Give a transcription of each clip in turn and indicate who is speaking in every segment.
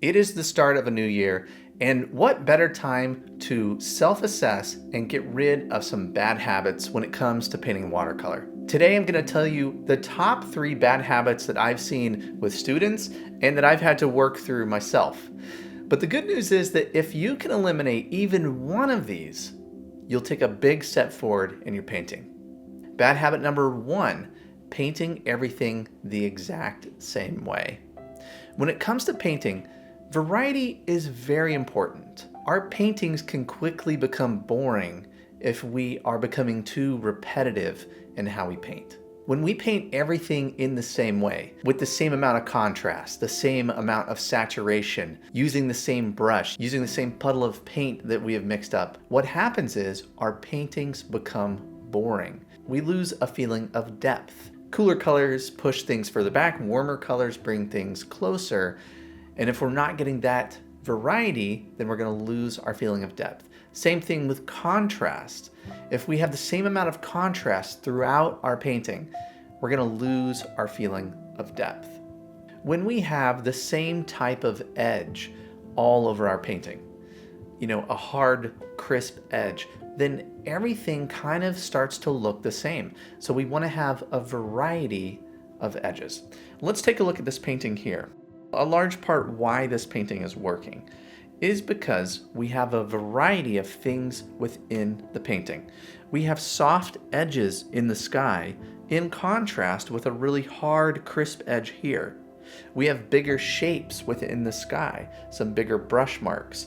Speaker 1: It is the start of a new year, and what better time to self-assess and get rid of some bad habits when it comes to painting watercolor. Today I'm going to tell you the top 3 bad habits that I've seen with students and that I've had to work through myself. But the good news is that if you can eliminate even one of these, you'll take a big step forward in your painting. Bad habit number 1, painting everything the exact same way. When it comes to painting, variety is very important. Our paintings can quickly become boring if we are becoming too repetitive in how we paint. When we paint everything in the same way, with the same amount of contrast, the same amount of saturation, using the same brush, using the same puddle of paint that we have mixed up, what happens is our paintings become boring. We lose a feeling of depth. Cooler colors push things further back, warmer colors bring things closer. And if we're not getting that variety, then we're going to lose our feeling of depth. Same thing with contrast. If we have the same amount of contrast throughout our painting, we're going to lose our feeling of depth. When we have the same type of edge all over our painting, a hard, crisp edge, then everything kind of starts to look the same. So we want to have a variety of edges. Let's take a look at this painting here. A large part why this painting is working is because we have a variety of things within the painting. We have soft edges in the sky in contrast with a really hard, crisp edge here. We have bigger shapes within the sky, some bigger brush marks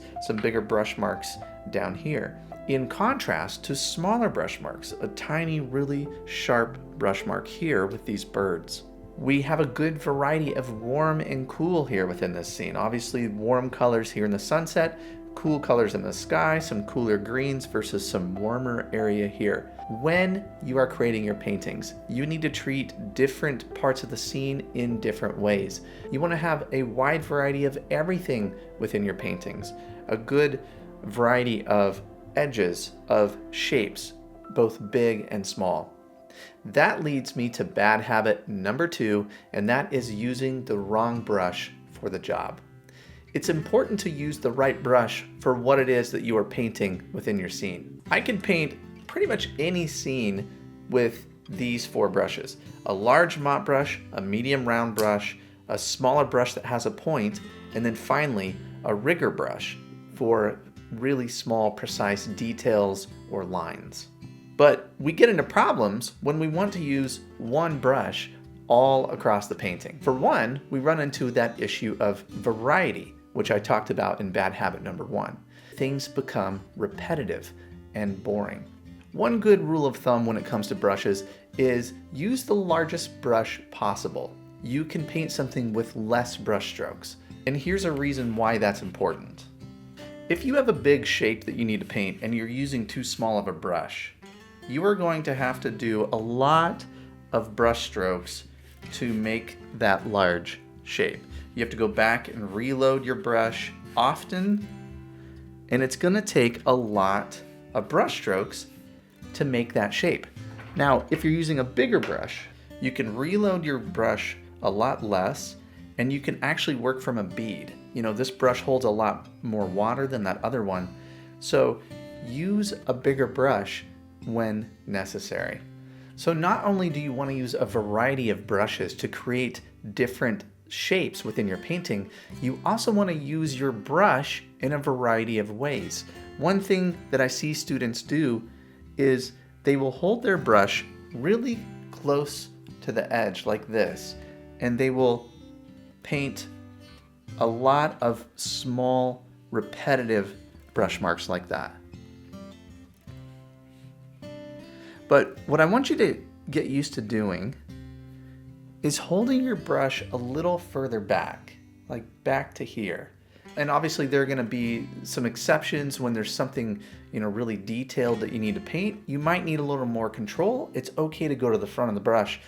Speaker 1: down here, in contrast to smaller brush marks, a tiny, really sharp brush mark here with these birds. We have a good variety of warm and cool here within this scene. Obviously, warm colors here in the sunset, cool colors in the sky, some cooler greens versus some warmer area here. When you are creating your paintings, you need to treat different parts of the scene in different ways. You want to have a wide variety of everything within your paintings, a good variety of edges, of shapes, both big and small. That leads me to bad habit number 2, and that is using the wrong brush for the job. It's important to use the right brush for what it is that you are painting within your scene. I can paint pretty much any scene with these 4 brushes. A large mop brush, a medium round brush, a smaller brush that has a point, and then finally a rigger brush for really small, precise details or lines. But we get into problems when we want to use one brush all across the painting. For one, we run into that issue of variety, which I talked about in bad habit number 1. Things become repetitive and boring. One good rule of thumb when it comes to brushes is use the largest brush possible. You can paint something with less brush strokes. And here's a reason why that's important. If you have a big shape that you need to paint and you're using too small of a brush, you are going to have to do a lot of brush strokes to make that large shape. You have to go back and reload your brush often, and it's going to take a lot of brush strokes to make that shape. Now, if you're using a bigger brush, you can reload your brush a lot less, and you can actually work from a bead. This brush holds a lot more water than that other one, so use a bigger brush when necessary. So not only do you want to use a variety of brushes to create different shapes within your painting, you also want to use your brush in a variety of ways. One thing that I see students do is they will hold their brush really close to the edge like this, and they will paint a lot of small, repetitive brush marks like that. But what I want you to get used to doing is holding your brush a little further back, like back to here. And obviously there are going to be some exceptions when there's something, really detailed that you need to paint. You might need a little more control. It's okay to go to the front of the brush,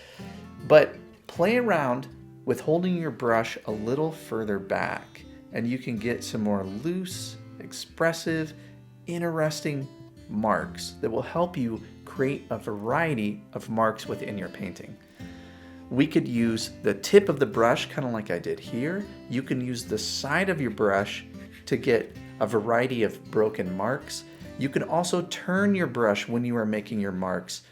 Speaker 1: but play around with holding your brush a little further back, and you can get some more loose, expressive, interesting marks that will help you create a variety of marks within your painting. we could use the tip of the brush, kind of like I did here. You can use the side of your brush to get a variety of broken marks. You can also turn your brush when you are making your marks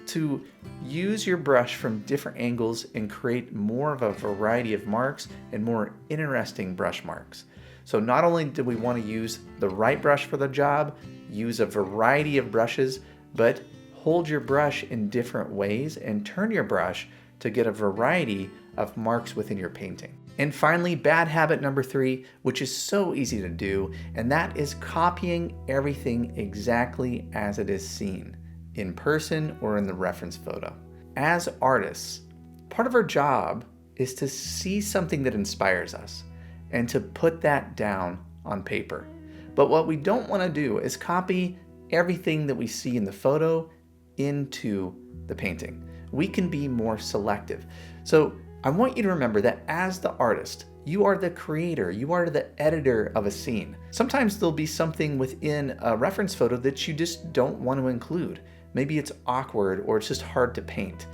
Speaker 1: to use your brush from different angles and create more of a variety of marks and more interesting brush marks. So not only do we want to use the right brush for the job, use a variety of brushes, but hold your brush in different ways and turn your brush to get a variety of marks within your painting. And finally, bad habit number 3, which is so easy to do, and that is copying everything exactly as it is seen, in person or in the reference photo. As artists, part of our job is to see something that inspires us and to put that down on paper. But what we don't want to do is copy everything that we see in the photo into the painting. We can be more selective. So I want you to remember that as the artist, you are the creator, you are the editor of a scene. Sometimes there'll be something within a reference photo that you just don't want to include. Maybe it's awkward or it's just hard to paint,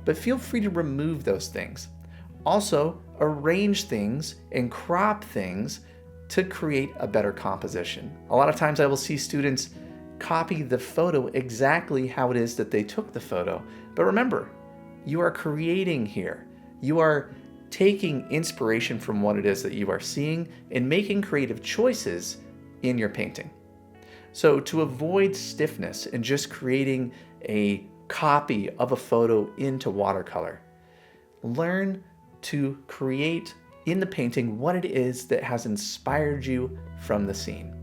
Speaker 1: but feel free to remove those things. Also, arrange things and crop things to create a better composition. A lot of times I will see students copy the photo exactly how it is that they took the photo. But remember, you are creating here. You are taking inspiration from what it is that you are seeing and making creative choices in your painting. So to avoid stiffness and just creating a copy of a photo into watercolor, learn to create in the painting what it is that has inspired you from the scene.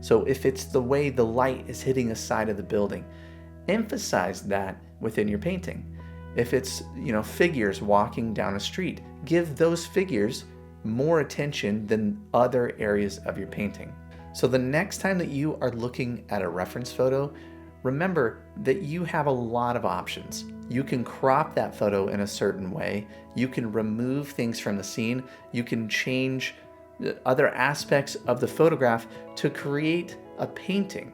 Speaker 1: So if it's the way the light is hitting a side of the building, emphasize that within your painting. If it's, figures walking down a street, give those figures more attention than other areas of your painting. So the next time that you are looking at a reference photo, remember that you have a lot of options. You can crop that photo in a certain way. You can remove things from the scene. You can change other aspects of the photograph to create a painting,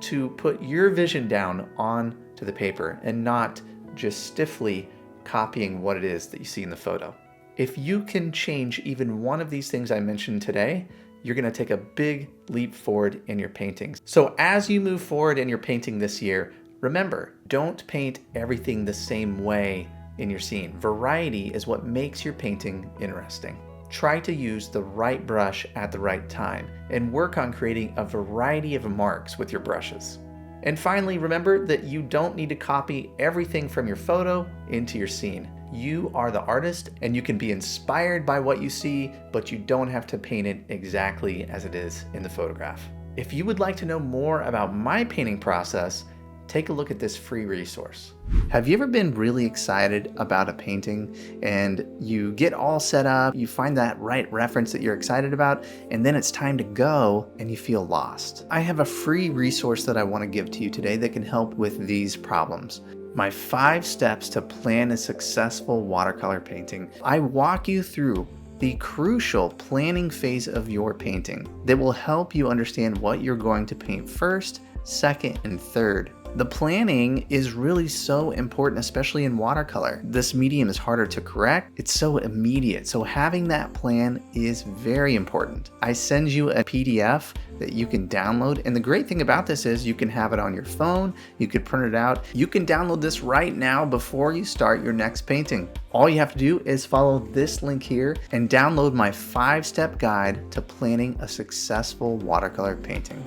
Speaker 1: to put your vision down onto the paper and not just stiffly copying what it is that you see in the photo. If you can change even one of these things I mentioned today, you're going to take a big leap forward in your paintings. So as you move forward in your painting this year, remember, don't paint everything the same way in your scene. Variety is what makes your painting interesting. Try to use the right brush at the right time and work on creating a variety of marks with your brushes. And finally, remember that you don't need to copy everything from your photo into your scene. You are the artist and you can be inspired by what you see, but you don't have to paint it exactly as it is in the photograph. If you would like to know more about my painting process, take a look at this free resource. Have you ever been really excited about a painting and you get all set up, you find that right reference that you're excited about, and then it's time to go and you feel lost? I have a free resource that I want to give to you today that can help with these problems. My 5 steps to plan a successful watercolor painting. I walk you through the crucial planning phase of your painting that will help you understand what you're going to paint first, second, and third. The planning is really so important, especially in watercolor. This medium is harder to correct. It's so immediate. So having that plan is very important. I send you a PDF that you can download. And the great thing about this is you can have it on your phone. You could print it out. You can download this right now before you start your next painting. All you have to do is follow this link here and download my 5-step guide to planning a successful watercolor painting.